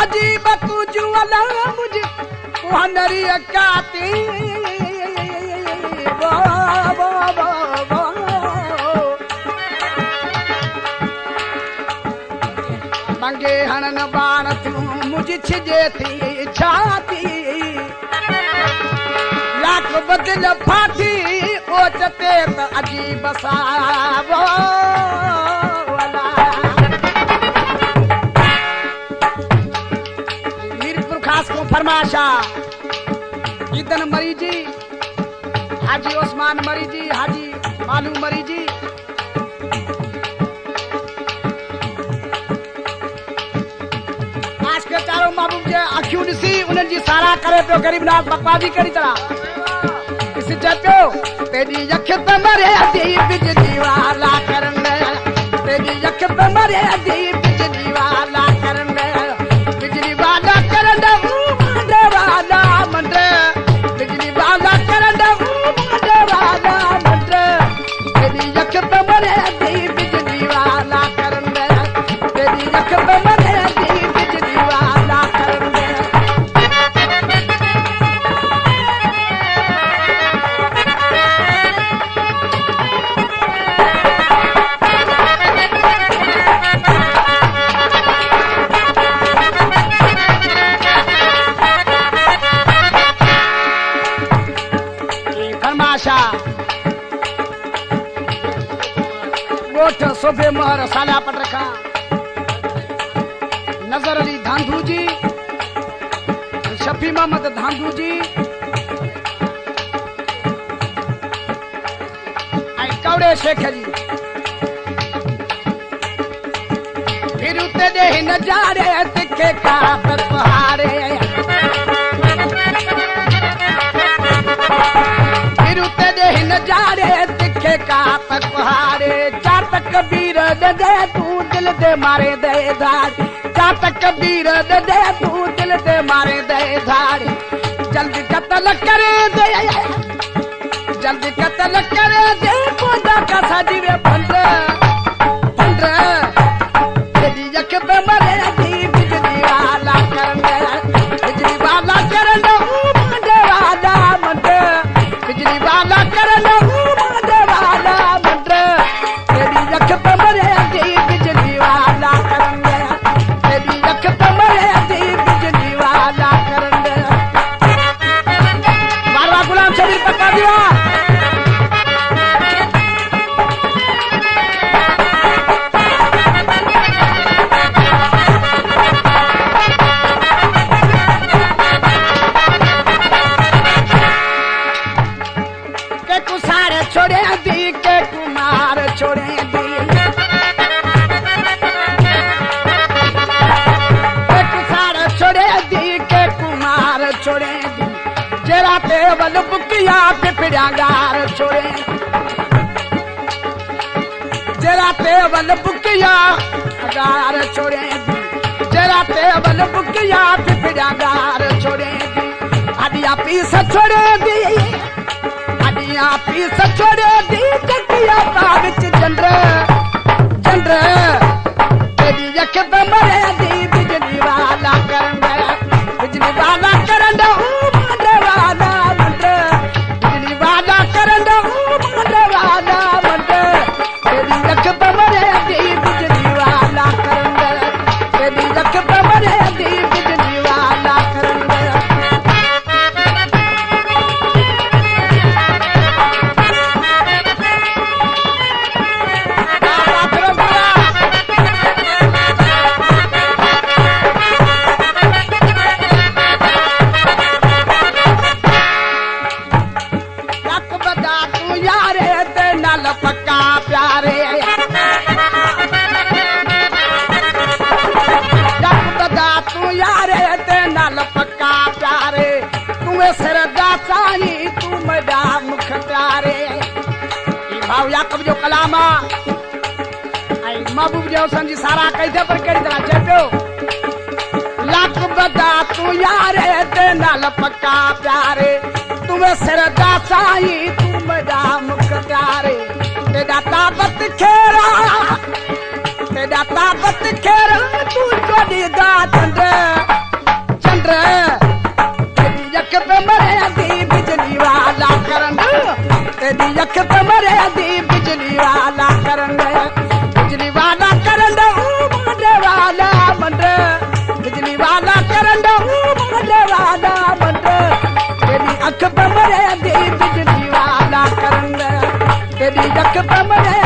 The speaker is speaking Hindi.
अजीब तुझू अला मुझे कुहनरी काती वो वो वो वो मंगे हणन बाण तू मुझे छिजे थी छाती लाख बदल फाटी ओचते त अजीब सा वो फरमाशा ईदन मरीजी हाजी उस्मान मरीजी हाजी मालू मरीजी आज के चारों महबूब जे अखियूं ॾिसी उन्हनि जी सारा करे पियो गरीब नाथ बकवादी करी तरह ॾिसी चए पियो तेरी अख पे मरे दी बिजली वाला करन तेरी अख पे मरे दी बिजली वाला करन बिजली वाला करन वाला मंडे बिजली वाला करन मंडे वाला मंडे तेरी अख पे मरे दी बिजली वाला करन तेरी अख पे मरे दी बिजली वाला करन गोठ सोबे मोहर साला पट रखा नजर अली धांधू जी शफी मोहम्मद धांधू जी कौड़े शेख जी फिर उते दे नजारे तिखे का पहाड़े फिर उते दे नजारे तिखे का पहाड़े कबीर दे दे तू दिल दे मारे दे धार जात कबीर दे दे तू दिल दे मारे दे धार जल्दी कत्ल करे दे जल्दी कत्ल करे दे खुदा का साजीवे पंड पंड तेरी अख पे मरे दी बिजली वाला करन बिजली वाला करन मंडे वाला मंडे बिजली वाला करन मंडे वाला मंडे अख पे मरे दी बिजली वाला करन तेरी अख पे मरे दी बिजली वाला करन बारवा गुलाम शबीर पक्का दिया के कुसार छोड़े दी के कुमार छोड़े दी छोड़े दी जरा टेबल बुकिया पिपड़ागार छोड़े जरा टेबल बुकिया गार छोड़े दी जरा टेबल बुकिया पिपड़ागार छोड़े दी अडिया पीस छोड़े दी अडिया पीस छोड़े दी चकिया पाविच चंद्र चंद्र तेरी अख पे मरे दी बिजली वाला करन बिजली वाला करन मंडे वाला मंडे बिजली वाला करन मंडे वाला मंडे तेरी अख पे मरे दी बिजली वाला करन तेरी अख पे मरे दी बिजली वाला करन याकूब जो कलामा आई महबूब जो संजी सारा कैसे पर करी तरह चेपियो लाख बदा तू यारे ते नाल पक्का प्यारे तुम्हें सरदा साई तू मेरा मुख प्यारे तेरा ताकत खेरा तू चोरी दा चंद मंड बिजली वाला करंट मरे वाला मंड तेरी अख पे मरे दी बिजली वाला करंट तेरी अख पे मरे